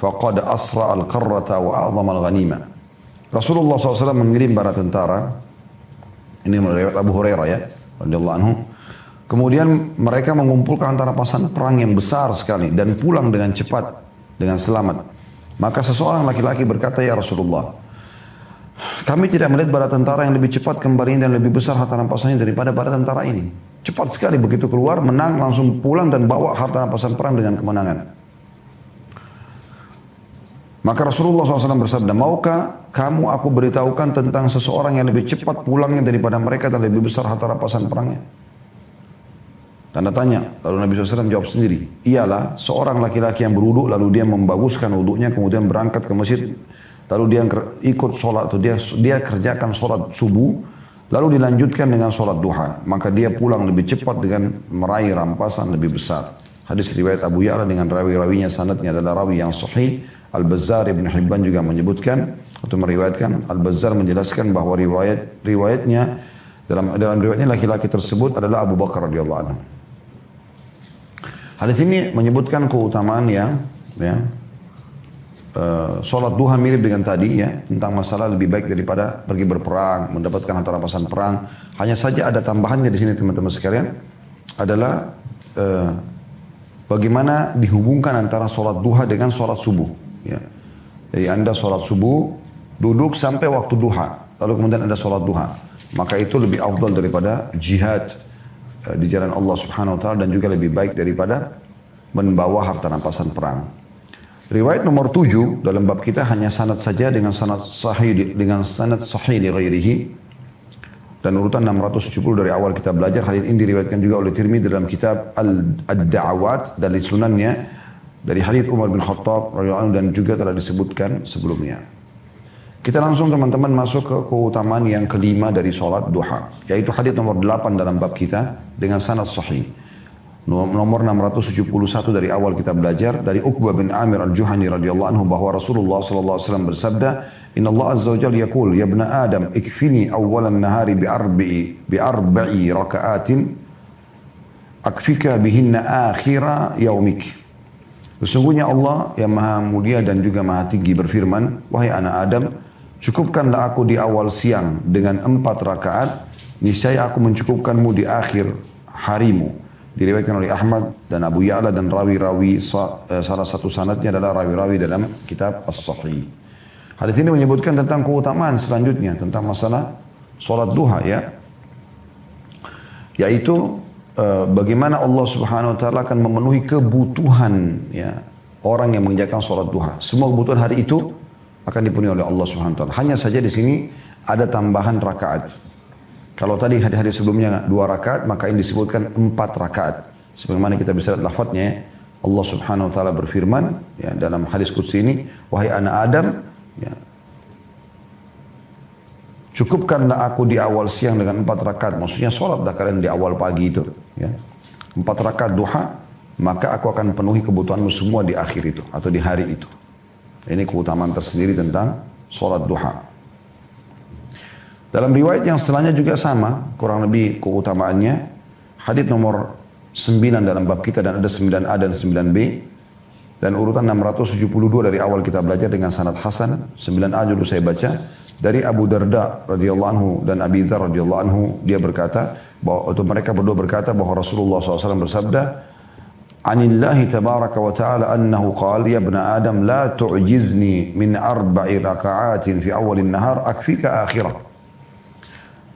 [SPEAKER 1] فقد أسرع القرة وأعظم الغنيمة. Rasulullah SAW mengirim para tentara, ini riwayat Abu Hurairah ya, radhiyallahu anhu. Kemudian mereka mengumpulkan antara pasukan perang yang besar sekali dan pulang dengan cepat, dengan selamat. Maka seseorang laki-laki berkata, "Ya Rasulullah, kami tidak melihat bala tentara yang lebih cepat kembali dan lebih besar harta rampasannya daripada bala tentara ini. Cepat sekali begitu keluar, menang, langsung pulang dan bawa harta rampasan perang dengan kemenangan." Maka Rasulullah SAW bersabda, "Maukah kamu aku beritahukan tentang seseorang yang lebih cepat pulangnya daripada mereka dan lebih besar harta rampasan perangnya?" Tanda tanya. Lalu Nabi SAW jawab sendiri, "Ialah seorang laki-laki yang berwuduk lalu dia membaguskan wuduknya kemudian berangkat ke masjid. Lalu dia ikut sholat, atau dia kerjakan sholat subuh, lalu dilanjutkan dengan sholat duha. Maka dia pulang lebih cepat dengan meraih rampasan lebih besar." Hadis riwayat Abu Ya'la dengan rawi-rawinya sanadnya adalah rawi yang sahih. Al-Bazzar Ibn Hibban juga menyebutkan atau meriwayatkan. Al-Bazzar menjelaskan bahwa riwayatnya dalam riwayatnya laki-laki tersebut adalah Abu Bakar radhiyallahu anhu. Hadis ini menyebutkan keutamaan yang sholat duha mirip dengan tadi ya, tentang masalah lebih baik daripada pergi berperang, mendapatkan harta rampasan perang. Hanya saja ada tambahannya di sini teman-teman sekalian, adalah bagaimana dihubungkan antara sholat duha dengan sholat subuh. Ya. Jadi Anda sholat subuh, duduk sampai waktu duha, lalu kemudian Anda sholat duha. Maka itu lebih afdal daripada jihad di jalan Allah Subhanahu Wa Taala dan juga lebih baik daripada membawa harta rampasan perang. Riwayat nomor 7 dalam bab kita hanya sanad saja dengan sanad sahih li ghairihi. Dan urutan 670 dari awal kita belajar. Hadis ini diriwayatkan juga oleh Tirmidzi dalam kitab Ad-Da'awat dari sunannya dari hadis Umar bin Khattab radhiyallahu anhu dan juga telah disebutkan sebelumnya. Kita langsung teman-teman masuk ke keutamaan yang kelima dari sholat duha, yaitu hadis nomor 8 dalam bab kita dengan sanad sahih. Nomor 671 dari awal kita belajar dari Uqbah bin Amir al-Juhani radhiyallahu anhu bahwa Rasulullah sallallahu alaihi wasallam bersabda, "Inna Allah azza wa jalla yaqul, ya ibna Adam, ikfini awwalan nahari bi arba'i raka'atin akfika bihinna akhira yaumik." Sesungguhnya Allah yang maha mulia dan juga maha tinggi berfirman, "Wahai anak Adam, cukupkanlah aku di awal siang dengan 4 rakaat, niscaya aku mencukupkanmu di akhir harimu." Diriwayatkan oleh Ahmad dan Abu Ya'la dan rawi-rawi salah satu sanadnya adalah rawi-rawi dalam kitab As-Sahih. Hadis ini menyebutkan tentang keutamaan selanjutnya tentang masalah sholat duha ya, yaitu bagaimana Allah Subhanahu Wa Taala akan memenuhi kebutuhan ya orang yang mengerjakan sholat duha. Semua kebutuhan hari itu akan dipenuhi oleh Allah Subhanahu Wa Taala. Hanya saja di sini ada tambahan rakaat. Kalau tadi hari-hari sebelumnya 2 rakaat, maka ini disebutkan 4 rakaat. Sebagaimana kita bisa lihat lafadznya, Allah Subhanahu Wa Taala berfirman ya, dalam hadis qudsi ini, "Wahai anak Adam, ya, cukupkanlah aku di awal siang dengan 4 rakaat." Maksudnya sholatlah kalian di awal pagi itu. Ya. 4 rakaat duha, maka aku akan penuhi kebutuhanmu semua di akhir itu atau di hari itu. Ini keutamaan tersendiri tentang sholat duha. Dalam riwayat yang setelahnya juga sama, kurang lebih keutamaannya. Hadis nomor 9 dalam bab kita dan ada 9A dan 9B. Dan urutan 672 dari awal kita belajar dengan sanad hasan. 9A dulu saya baca. Dari Abu Darda radhiyallahu anhu dan Abi Dzar radhiyallahu anhu, dia berkata, bahwa mereka berdua berkata bahwa Rasulullah SAW bersabda, "Anillahi tabaraka wa ta'ala annahu qala ya ibna Adam la tu'jizni min 4 raka'atin fi awalin nahar akfika akhirah."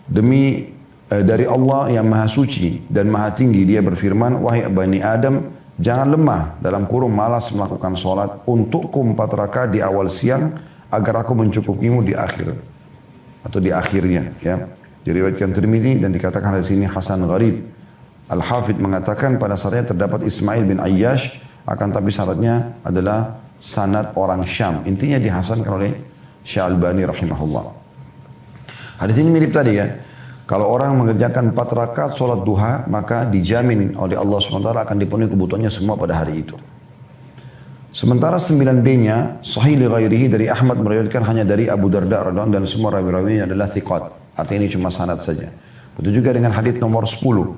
[SPEAKER 1] Demi dari Allah yang maha suci dan maha tinggi, dia berfirman, "Wahai bani Adam, jangan lemah dalam kurung malas melakukan sholat untukku 4 rakaat di awal siang, agar aku mencukupimu di akhir atau di akhirnya, ya. Diriwayatkan Tirmidzi dan dikatakan di sini hasan gharib. Al-Hafidh mengatakan pada saatnya terdapat Ismail bin Ayyash, akan tapi syaratnya adalah sanad orang Syam. Intinya dihasankan oleh Syalbani rahimahullah. Hadis ini mirip tadi ya. Kalau orang mengerjakan 4 rakaat sholat duha, maka dijamin oleh Allah SWT akan dipenuhi kebutuhannya semua pada hari itu. Sementara 9B-nya, sahih li ghairihi dari Ahmad meriwayatkan hanya dari Abu Darda radhiyallahu anhu dan semua rawi-rawinya adalah thiqat. Artinya ini cuma sanad saja. Begitu juga dengan hadis nomor 10.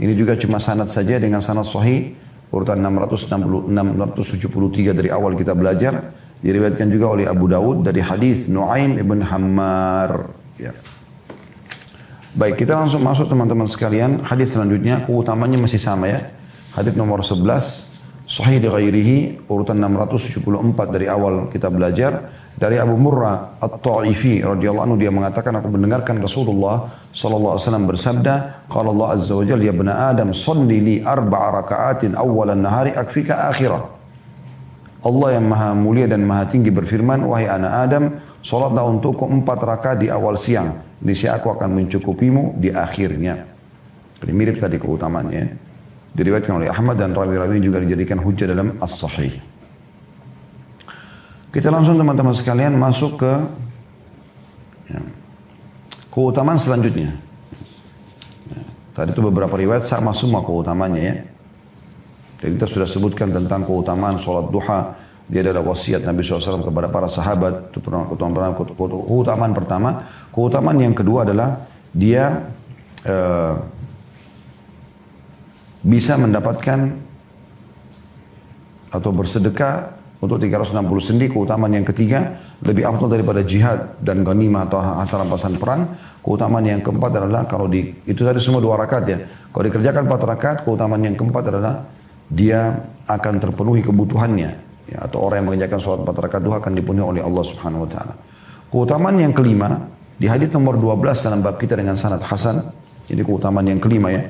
[SPEAKER 1] Ini juga cuma sanad saja dengan sanad sahih urutan 673 dari awal kita belajar. Diriwayatkan juga oleh Abu Dawud dari hadis Nuaim ibn Hammar. Ya. Baik, kita langsung masuk teman-teman sekalian. Hadis selanjutnya, keutamanya masih sama ya. Hadis nomor 11, sahih di ghairihi, urutan 674 dari awal kita belajar. Dari Abu Murrah At-Ta'ifi radhiyallahu anhu, dia mengatakan, aku mendengarkan Rasulullah sallallahu alaihi wasallam bersabda, qala Allah azza wa jalla, ya bani Adam, shalli li 4 raka'atin awwalan nahari akfika akhirah. Allah yang maha mulia dan maha tinggi berfirman, wahai anak Adam, salatlah untukku 4 rakaat di awal siang, niscaya aku akan mencukupimu di akhirnya. Ini mirip tadi keutamaannya. Diriwayatkan oleh Ahmad dan rawi-rawi juga dijadikan hujjah dalam As-Sahih. Kita langsung teman-teman sekalian masuk ke keutamaan selanjutnya. Tadi itu beberapa riwayat sama semua keutamaannya ya. Jadi kita sudah sebutkan tentang keutamaan sholat duha. Dia adalah wasiat Nabi SAW kepada para sahabat. Itu keutamaan pertama. Keutamaan yang kedua adalah dia bisa mendapatkan atau bersedekah untuk 360 sendi. Keutamaan yang ketiga lebih afdal daripada jihad dan ghanimah atau harta rampasan perang. Keutamaan yang keempat adalah itu tadi semua 2 rakaat ya. Kalau dikerjakan 4 rakaat, keutamaan yang keempat adalah dia akan terpenuhi kebutuhannya ya, atau orang yang mengerjakan sholat 4 rakaat duha akan dipenuhi oleh Allah Subhanahu wa taala. Keutamaan yang kelima di hadis nomor 12 dalam bab kita dengan sanad hasan. Ini keutamaan yang kelima ya.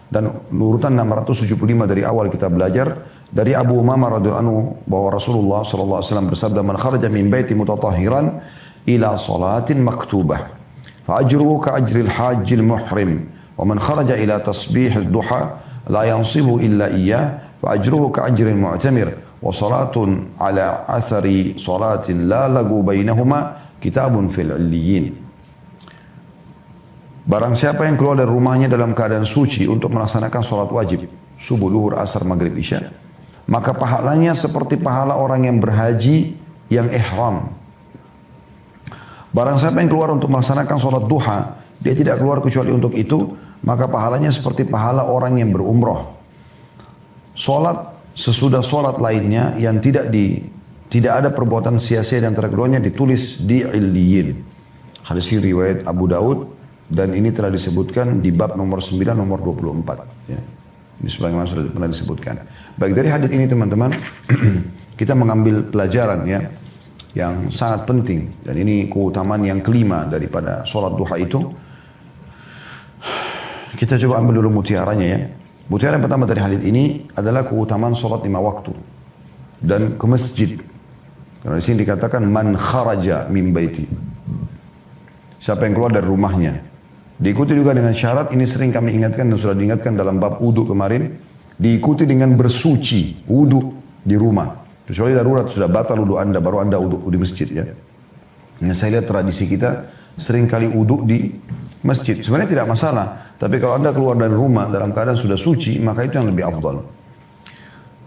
[SPEAKER 1] Dan urutan 675 dari awal kita belajar dari Abu Umamah radhiyallahu anhu bahwa Rasulullah sallallahu alaihi wasallam bersabda, man kharaja min baiti mutatahhiran ila salatin maktubah fa ajruhu ka ajril hajjil muhrim wa man kharaja ila tasbihid duha la yansibu illa iyyah fa ajruhu ka ajril mu'tamir wa salatun ala athari salatin la lagu bainahuma kitabun fil illiyin. Barang siapa yang keluar dari rumahnya dalam keadaan suci untuk melaksanakan sholat wajib, subuh, duhur, asar, maghrib, isya, maka pahalanya seperti pahala orang yang berhaji yang ihram. Barang siapa yang keluar untuk melaksanakan sholat duha, dia tidak keluar kecuali untuk itu, maka pahalanya seperti pahala orang yang berumroh. Sholat sesudah sholat lainnya yang tidak ada perbuatan sia-sia dan antara keduanya ditulis di Illiyin. Hadis ini riwayat Abu Daud. Dan ini telah disebutkan di bab nomor 9, nomor 24. Ya. Ini sebagaimana sudah pernah disebutkan. Baik, dari hadis ini teman-teman, kita mengambil pelajaran ya, yang sangat penting. Dan ini keutamaan yang kelima daripada sholat duha itu. Kita coba ambil dulu mutiaranya ya. Mutiara yang pertama dari hadis ini adalah keutamaan sholat 5 waktu. Dan ke masjid. Karena di sini dikatakan, man kharaja min baiti. Siapa yang keluar dari rumahnya. Diikuti juga dengan syarat, ini sering kami ingatkan dan sudah diingatkan dalam bab wudu kemarin, diikuti dengan bersuci, wudu di rumah. Kecuali darurat sudah batal wudu Anda, baru Anda wudu di masjid ya. Nah, saya lihat tradisi kita sering kali wudu di masjid. Sebenarnya tidak masalah, tapi kalau Anda keluar dari rumah dalam keadaan sudah suci, maka itu yang lebih afdal.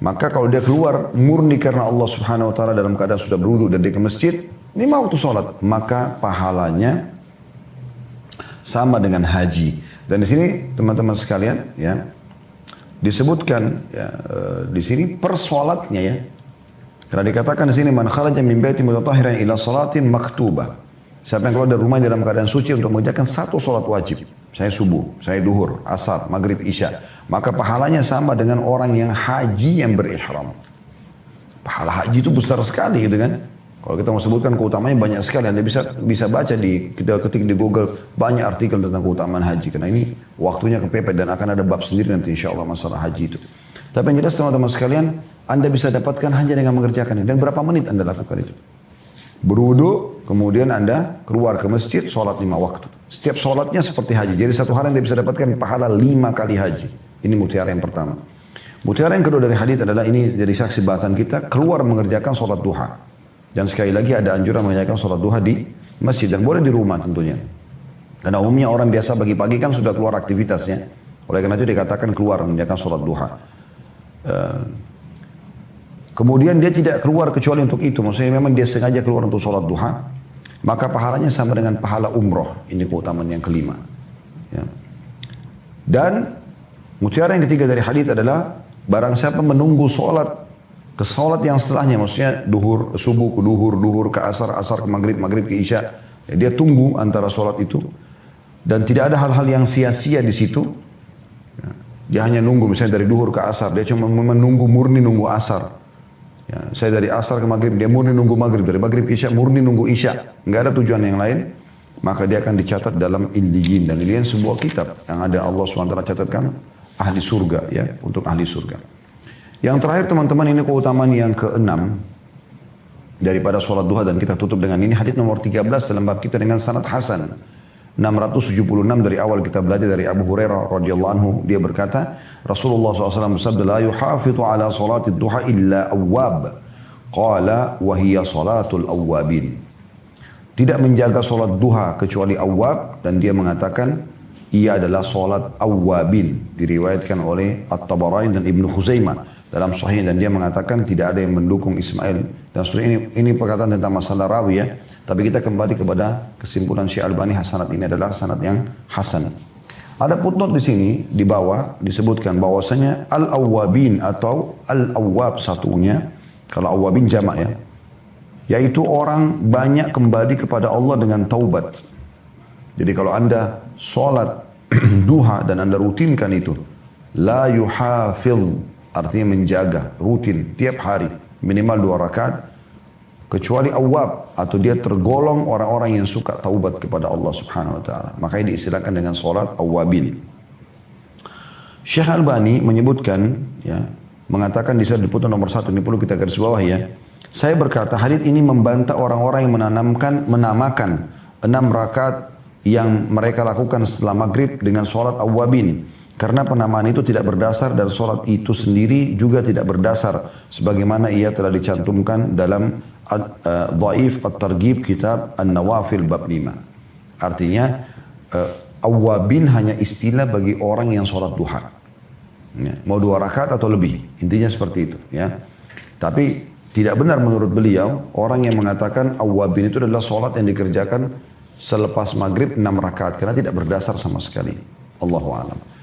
[SPEAKER 1] Maka kalau dia keluar murni karena Allah Subhanahu wa taala dalam keadaan sudah berwudu dan dia ke masjid, 5 waktu sholat, maka pahalanya sama dengan haji. Dan di sini teman-teman sekalian ya disebutkan ya, di sini per sholatnya ya. Karena dikatakan di sini man kharaja min baiti mutatahhiran ila salatin maktubah. Siapa yang keluar dari rumah dalam keadaan suci untuk mengerjakan 1 sholat wajib. Saya subuh, saya duhur, asar, maghrib, isya. Maka pahalanya sama dengan orang yang haji yang berihram. Pahala haji itu besar sekali gitu kan. Kalau kita mau sebutkan keutamanya banyak sekali. Anda bisa baca kita ketik di Google banyak artikel tentang keutamaan haji. Karena ini waktunya kepepet dan akan ada bab sendiri nanti insya Allah masalah haji itu. Tapi yang jelas teman-teman sekalian, Anda bisa dapatkan hanya dengan mengerjakan ini. Dan berapa menit Anda lakukan itu? Berwudu, kemudian Anda keluar ke masjid, sholat 5 waktu. Setiap sholatnya seperti haji. Jadi satu hari Anda bisa dapatkan pahala 5 kali haji. Ini mutiara yang pertama. Mutiara yang kedua dari hadis adalah ini dari saksi bahasan kita, keluar mengerjakan sholat duha. Dan sekali lagi ada anjuran mengerjakan sholat duha di masjid dan boleh di rumah tentunya. Karena umumnya orang biasa pagi-pagi kan sudah keluar aktivitasnya. Oleh karena itu dikatakan keluar mengerjakan sholat duha. Kemudian dia tidak keluar kecuali untuk itu. Maksudnya memang dia sengaja keluar untuk sholat duha. Maka pahalanya sama dengan pahala umroh. Ini keutamaan yang kelima. Ya. Dan mutiara yang ketiga dari hadis adalah barang siapa menunggu sholat ke sholat yang setelahnya. Maksudnya duhur, subuh ke duhur, duhur ke asar, asar ke maghrib, maghrib ke isya. Ya, dia tunggu antara sholat itu. Dan tidak ada hal-hal yang sia-sia di situ. Ya. Dia hanya nunggu misalnya dari duhur ke asar. Dia cuma menunggu murni nunggu asar. Ya, saya dari asar ke maghrib, dia murni nunggu maghrib. Dari maghrib ke isya, murni nunggu isya. Nggak ada tujuan yang lain. Maka dia akan dicatat dalam Illiyin. Dan Illiyin sebuah kitab yang ada Allah SWT catatkan ahli surga. Ya, untuk ahli surga. Yang terakhir teman-teman, ini keutamaan yang keenam daripada sholat duha. Dan kita tutup dengan ini. Hadis nomor 13 dalam bab kita dengan sanad hasan. 676 dari awal kita belajar dari Abu Hurairah radhiyallahu anhu. Dia berkata, Rasulullah SAW bersabda, la yuhafidhu ala salatid duha illa awwab. Qala wahiyya salatul awwabin. Tidak menjaga salat duha kecuali awwab. Dan dia mengatakan, ia adalah salat awwabin. Diriwayatkan oleh At-Tabarani dan Ibnu Khuzaimah dalam sahih. Dan dia mengatakan tidak ada yang mendukung Ismail. Dan ini perkataan tentang masalah rawi ya. Tapi kita kembali kepada kesimpulan Syekh Albani, sanad ini adalah sanad yang hasan. Ada footnote di sini, di bawah disebutkan bahwasanya al-awwabin atau al-awwab satunya, kalau awwabin jamak ya, yaitu orang banyak kembali kepada Allah dengan taubat. Jadi kalau Anda sholat duha dan Anda rutinkan itu, la yuhafil, artinya menjaga, rutin, tiap hari, minimal 2 rakaat, kecuali awwab atau dia tergolong orang-orang yang suka taubat kepada Allah Subhanahu wa taala. Makanya diistilahkan dengan salat awwabin. Syekh Albani menyebutkan ya, mengatakan di surat diputar nomor 1, ini perlu kita garis bawah ya. Saya berkata hadits ini membantah orang-orang yang menamakan 6 rakaat yang mereka lakukan setelah maghrib dengan salat awwabin. Karena penamaan itu tidak berdasar dan sholat itu sendiri juga tidak berdasar. Sebagaimana ia telah dicantumkan dalam Dhaif At-Targhib kitab An-Nawafil bab 5. Artinya awwabin hanya istilah bagi orang yang sholat duha. Ya, mau 2 rakaat atau lebih. Intinya seperti itu. Ya. Tapi tidak benar menurut beliau orang yang mengatakan awwabin itu adalah sholat yang dikerjakan selepas maghrib 6 rakaat. Karena tidak berdasar sama sekali. Allahu a'lam.